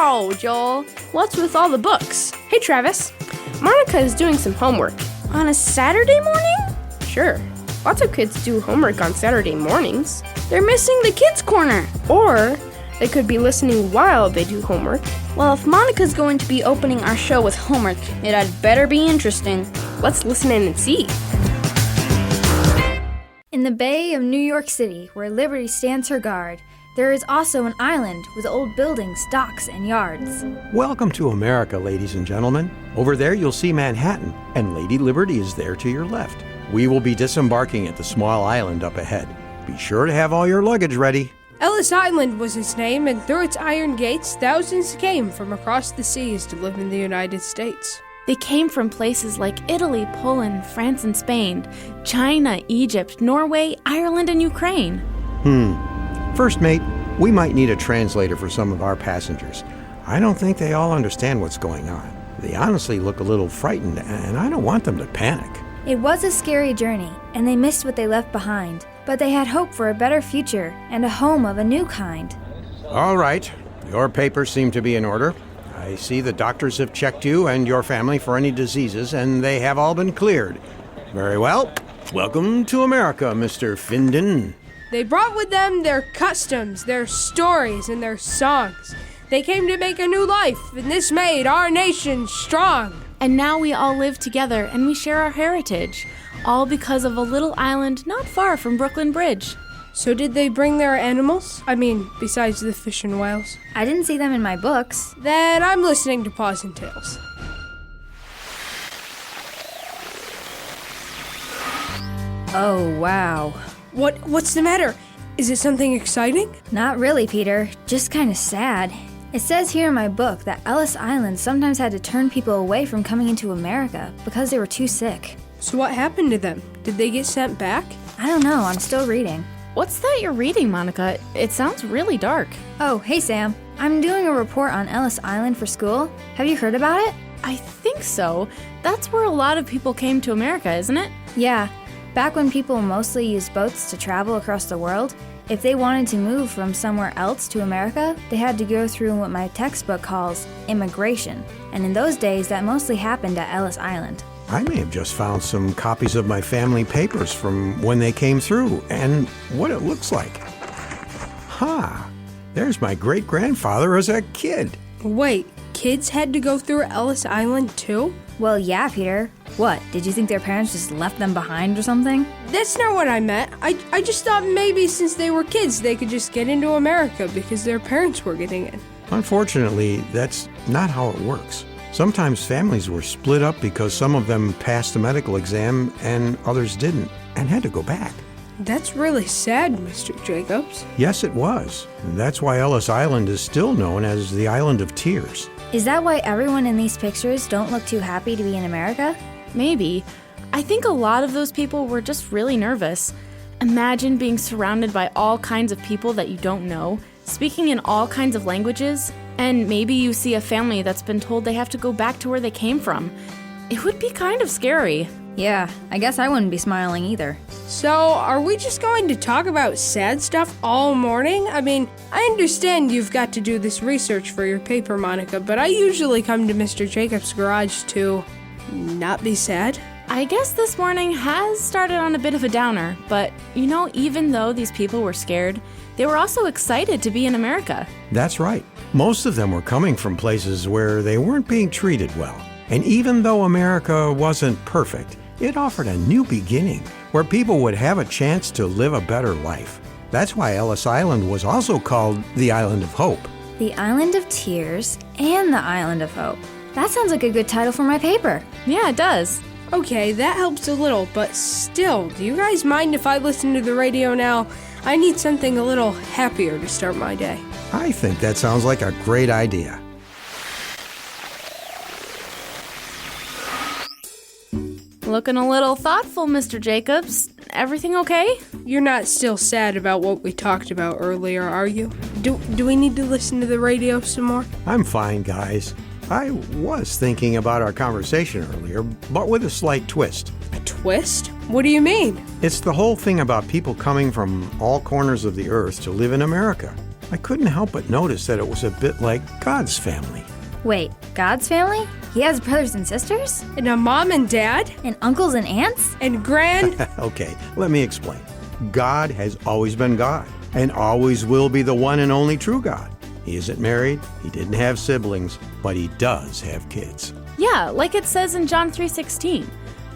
tomorrow, Joel. What's with all the books? Hey, Travis. Monica is doing some homework. On a Saturday morning? Sure. Lots of kids do homework on Saturday mornings. They're missing the kids' corner. Or they could be listening while they do homework. Well, if Monica's going to be opening our show with homework, it had better be interesting. Let's listen in and see. In the Bay of New York City, where liberty stands her guard, there is also an island with old buildings, docks, and yards. Welcome to America, ladies and gentlemen. Over there you'll see Manhattan, and Lady Liberty is there to your left. We will be disembarking at the small island up ahead. Be sure to have all your luggage ready. Ellis Island was its name, and through its iron gates, thousands came from across the seas to live in the United States. They came from places like Italy, Poland, France and Spain, China, Egypt, Norway, Ireland, and Ukraine. First, mate, we might need a translator for some of our passengers. I don't think they all understand what's going on. They honestly look a little frightened, and I don't want them to panic. It was a scary journey, and they missed what they left behind. But they had hope for a better future and a home of a new kind. All right, your papers seem to be in order. I see the doctors have checked you and your family for any diseases, and they have all been cleared. Very well. Welcome to America, Mr. Findon. They brought with them their customs, their stories, and their songs. They came to make a new life, and this made our nation strong. And now we all live together and we share our heritage, all because of a little island not far from Brooklyn Bridge. So did they bring their animals? I mean, besides the fish and whales? I didn't see them in my books. Then I'm listening to Paws and Tales. Oh, wow. What's the matter? Is it something exciting? Not really, Peter. Just kind of sad. It says here in my book that Ellis Island sometimes had to turn people away from coming into America because they were too sick. So what happened to them? Did they get sent back? I don't know. I'm still reading. What's that you're reading, Monica? It sounds really dark. Oh, hey, Sam. I'm doing a report on Ellis Island for school. Have you heard about it? I think so. That's where a lot of people came to America, isn't it? Yeah. Back when people mostly used boats to travel across the world, if they wanted to move from somewhere else to America, they had to go through what my textbook calls immigration. And in those days, that mostly happened at Ellis Island. I may have just found some copies of my family papers from when they came through, and what it looks like. There's my great-grandfather as a kid. Wait, kids had to go through Ellis Island too? Well, yeah, Peter. What, did you think their parents just left them behind or something? That's not what I meant. I just thought maybe since they were kids, they could just get into America because their parents were getting in. Unfortunately, that's not how it works. Sometimes families were split up because some of them passed the medical exam and others didn't, and had to go back. That's really sad, Mr. Jacobs. Yes, it was. And that's why Ellis Island is still known as the Island of Tears. Is that why everyone in these pictures don't look too happy to be in America? Maybe. I think a lot of those people were just really nervous. Imagine being surrounded by all kinds of people that you don't know, speaking in all kinds of languages, and maybe you see a family that's been told they have to go back to where they came from. It would be kind of scary. Yeah, I guess I wouldn't be smiling either. So, are we just going to talk about sad stuff all morning? I mean, I understand you've got to do this research for your paper, Monica, but I usually come to Mr. Jacobs' garage to not be sad. I guess this morning has started on a bit of a downer, but even though these people were scared, they were also excited to be in America. That's right. Most of them were coming from places where they weren't being treated well. And even though America wasn't perfect, it offered a new beginning where people would have a chance to live a better life. That's why Ellis Island was also called the Island of Hope. The Island of Tears and the Island of Hope. That sounds like a good title for my paper. Yeah, it does. Okay, that helps a little, but still, do you guys mind if I listen to the radio now? I need something a little happier to start my day. I think that sounds like a great idea. Looking a little thoughtful, Mr. Jacobs. Everything okay? You're not still sad about what we talked about earlier, are you? Do we need to listen to the radio some more? I'm fine, guys. I was thinking about our conversation earlier, but with a slight twist. A twist? What do you mean? It's the whole thing about people coming from all corners of the earth to live in America. I couldn't help but notice that it was a bit like God's family. Wait, God's family? He has brothers and sisters? And a mom and dad? And uncles and aunts? And grand... Okay, let me explain. God has always been God and always will be the one and only true God. He isn't married, he didn't have siblings, but he does have kids. Yeah, like it says in John 3:16.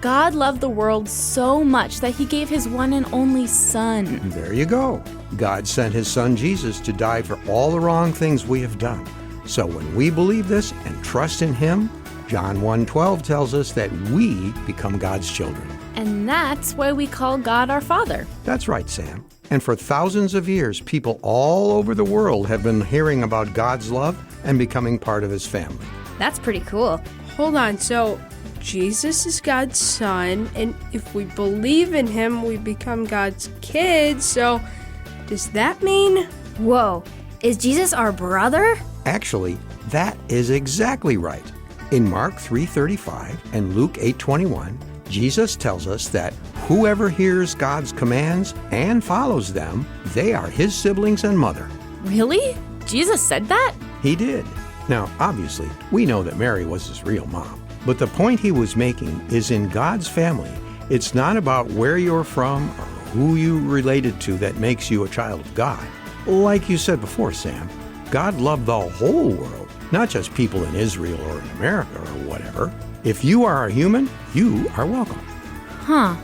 God loved the world so much that he gave his one and only son. There you go. God sent his son Jesus to die for all the wrong things we have done. So when we believe this and trust in him, John 1:12 tells us that we become God's children. And that's why we call God our Father. That's right, Sam. And for thousands of years, people all over the world have been hearing about God's love and becoming part of his family. That's pretty cool. Hold on, so Jesus is God's son, and if we believe in him, we become God's kids, so does that mean... Whoa, is Jesus our brother? Actually, that is exactly right. In Mark 3:35 and Luke 8:21, Jesus tells us that whoever hears God's commands and follows them, they are his siblings and mother. Really? Jesus said that? He did. Now, obviously, we know that Mary was his real mom. But the point he was making is in God's family, it's not about where you're from or who you related to that makes you a child of God. Like you said before, Sam, God loved the whole world, not just people in Israel or in America or whatever. If you are a human, you are welcome. Huh.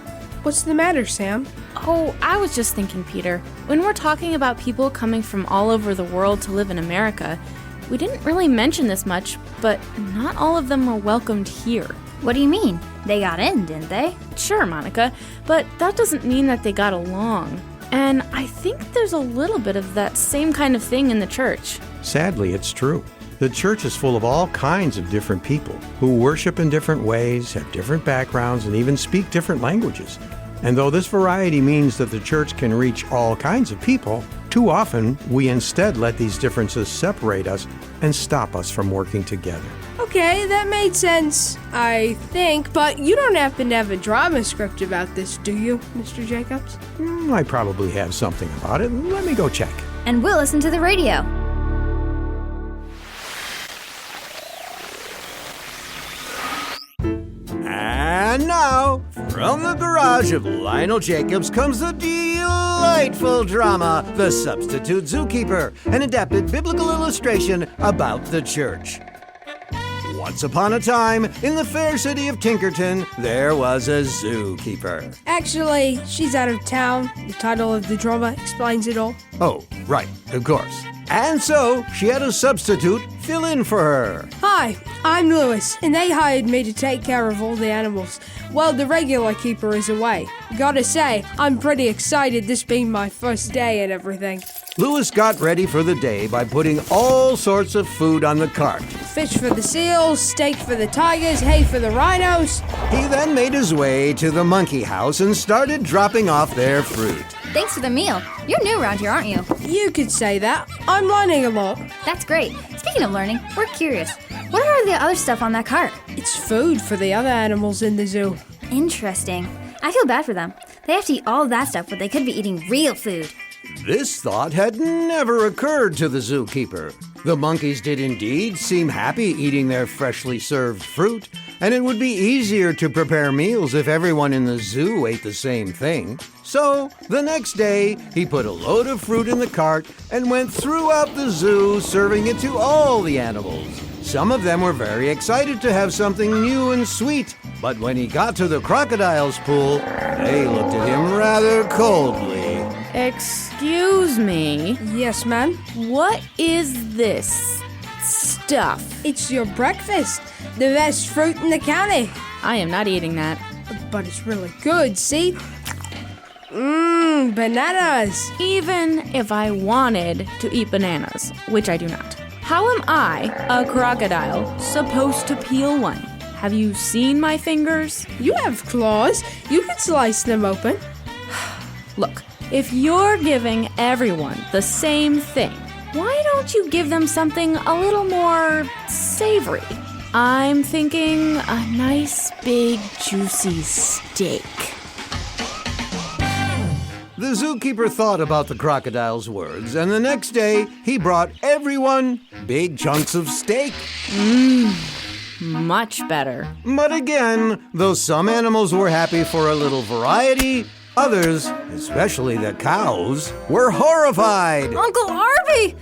What's the matter, Sam? Oh, I was just thinking, Peter, when we're talking about people coming from all over the world to live in America, we didn't really mention this much, but not all of them were welcomed here. What do you mean? They got in, didn't they? Sure, Monica, but that doesn't mean that they got along. And I think there's a little bit of that same kind of thing in the church. Sadly, it's true. The church is full of all kinds of different people who worship in different ways, have different backgrounds, and even speak different languages. And though this variety means that the church can reach all kinds of people, too often we instead let these differences separate us and stop us from working together. Okay, that made sense, I think, but you don't happen to have a drama script about this, do you, Mr. Jacobs? I probably have something about it. Let me go check. And we'll listen to the radio. And now, from the garage of Lionel Jacobs comes the delightful drama, The Substitute Zookeeper, an adapted biblical illustration about the church. Once upon a time, in the fair city of Tinkerton, there was a zookeeper. Actually, she's out of town. The title of the drama explains it all. Oh, right, of course. And so, she had a substitute fill in for her. Hi, I'm Lewis, and they hired me to take care of all the animals while the regular keeper is away. Gotta say, I'm pretty excited, this being my first day and everything. Lewis got ready for the day by putting all sorts of food on the cart. Fish for the seals, steak for the tigers, hay for the rhinos. He then made his way to the monkey house and started dropping off their fruit. Thanks for the meal. You're new around here, aren't you? You could say that. I'm learning a lot. That's great. Speaking of learning, we're curious. What are the other stuff on that cart? It's food for the other animals in the zoo. Interesting. I feel bad for them. They have to eat all that stuff, but they could be eating real food. This thought had never occurred to the zookeeper. The monkeys did indeed seem happy eating their freshly served fruit, and it would be easier to prepare meals if everyone in the zoo ate the same thing. So, the next day, he put a load of fruit in the cart and went throughout the zoo serving it to all the animals. Some of them were very excited to have something new and sweet, but when he got to the crocodile's pool, they looked at him rather coldly. Excuse me. Yes, ma'am? What is this stuff? It's your breakfast. The best fruit in the county. I am not eating that. But it's really good, see? Bananas. Even if I wanted to eat bananas, which I do not. How am I, a crocodile, supposed to peel one? Have you seen my fingers? You have claws. You could slice them open. Look, if you're giving everyone the same thing, why don't you give them something a little more savory? I'm thinking a nice big juicy steak. The zookeeper thought about the crocodile's words, and the next day he brought everyone big chunks of steak. Much better. But again, though some animals were happy for a little variety, others, especially the cows, were horrified. Uncle Arby!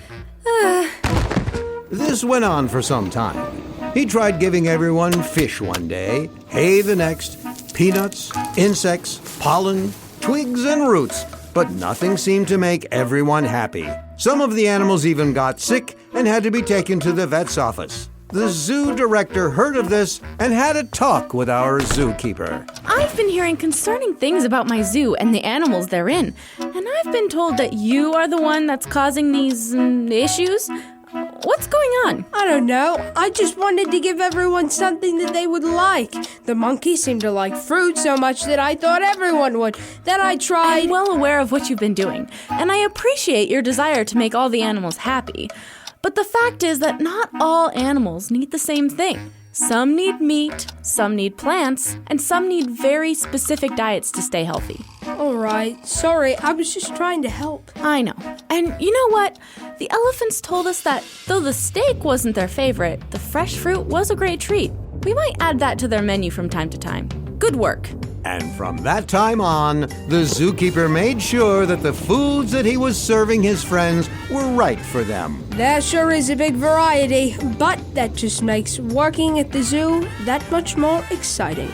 This went on for some time. He tried giving everyone fish one day, hay the next, peanuts, insects, pollen, twigs, and roots, but nothing seemed to make everyone happy. Some of the animals even got sick and had to be taken to the vet's office. The zoo director heard of this and had a talk with our zookeeper. I've been hearing concerning things about my zoo and the animals therein, and I've been told that you are the one that's causing these issues. What's going on? I don't know. I just wanted to give everyone something that they would like. The monkeys seem to like fruit so much that I thought everyone would. Then I tried. I'm well aware of what you've been doing, and I appreciate your desire to make all the animals happy. But the fact is that not all animals need the same thing. Some need meat, some need plants, and some need very specific diets to stay healthy. All right. Sorry, I was just trying to help. I know. And you know what? The elephants told us that though the steak wasn't their favorite, the fresh fruit was a great treat. We might add that to their menu from time to time. Good work. And from that time on, the zookeeper made sure that the foods that he was serving his friends were right for them. There sure is a big variety, but that just makes working at the zoo that much more exciting.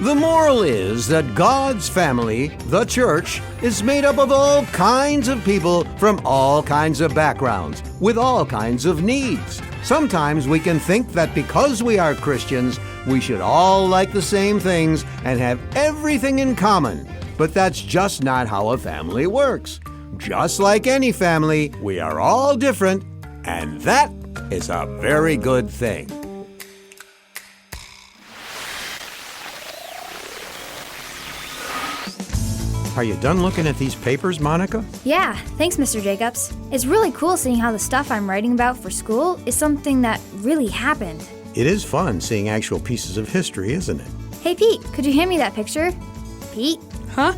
The moral is that God's family, the church, is made up of all kinds of people from all kinds of backgrounds, with all kinds of needs. Sometimes we can think that because we are Christians, we should all like the same things and have everything in common. But that's just not how a family works. Just like any family, we are all different, and that is a very good thing. Are you done looking at these papers, Monica? Yeah, thanks, Mr. Jacobs. It's really cool seeing how the stuff I'm writing about for school is something that really happened. It is fun seeing actual pieces of history, isn't it? Hey, Pete, could you hand me that picture? Pete? Huh?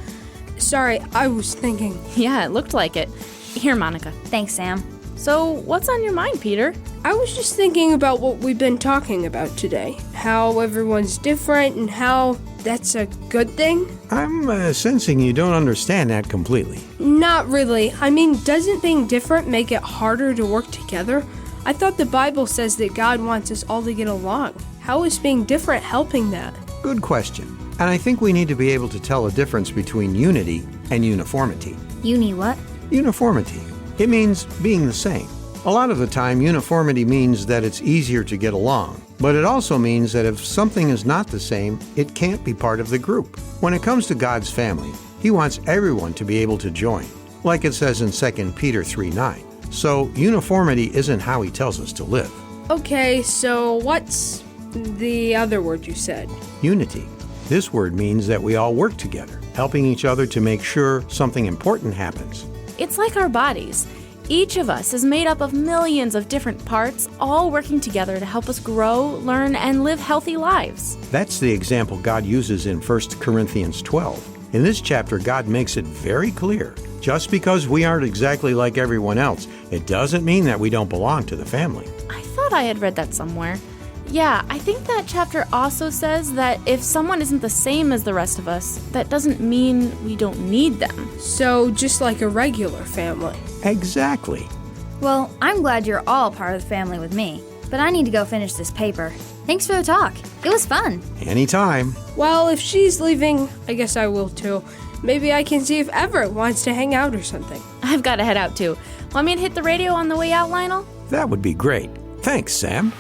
Sorry, I was thinking. Yeah, it looked like it. Here, Monica. Thanks, Sam. So, what's on your mind, Peter? I was just thinking about what we've been talking about today. How everyone's different and how that's a good thing. I'm sensing you don't understand that completely. Not really. I mean, doesn't being different make it harder to work together? I thought the Bible says that God wants us all to get along. How is being different helping that? Good question. And I think we need to be able to tell a difference between unity and uniformity. Uni what? Uniformity. It means being the same. A lot of the time, uniformity means that it's easier to get along. But it also means that if something is not the same, it can't be part of the group. When it comes to God's family, He wants everyone to be able to join, like it says in 2 Peter 3:9. So uniformity isn't how He tells us to live. Okay, so what's the other word you said? Unity. This word means that we all work together, helping each other to make sure something important happens. It's like our bodies. Each of us is made up of millions of different parts, all working together to help us grow, learn, and live healthy lives. That's the example God uses in 1 Corinthians 12. In this chapter, God makes it very clear. Just because we aren't exactly like everyone else, it doesn't mean that we don't belong to the family. I thought I had read that somewhere. Yeah, I think that chapter also says that if someone isn't the same as the rest of us, that doesn't mean we don't need them. So just like a regular family. Exactly. Well, I'm glad you're all part of the family with me, but I need to go finish this paper. Thanks for the talk. It was fun. Anytime. Well, if she's leaving, I guess I will too. Maybe I can see if Everett wants to hang out or something. I've got to head out too. Want me to hit the radio on the way out, Lionel? That would be great. Thanks, Sam.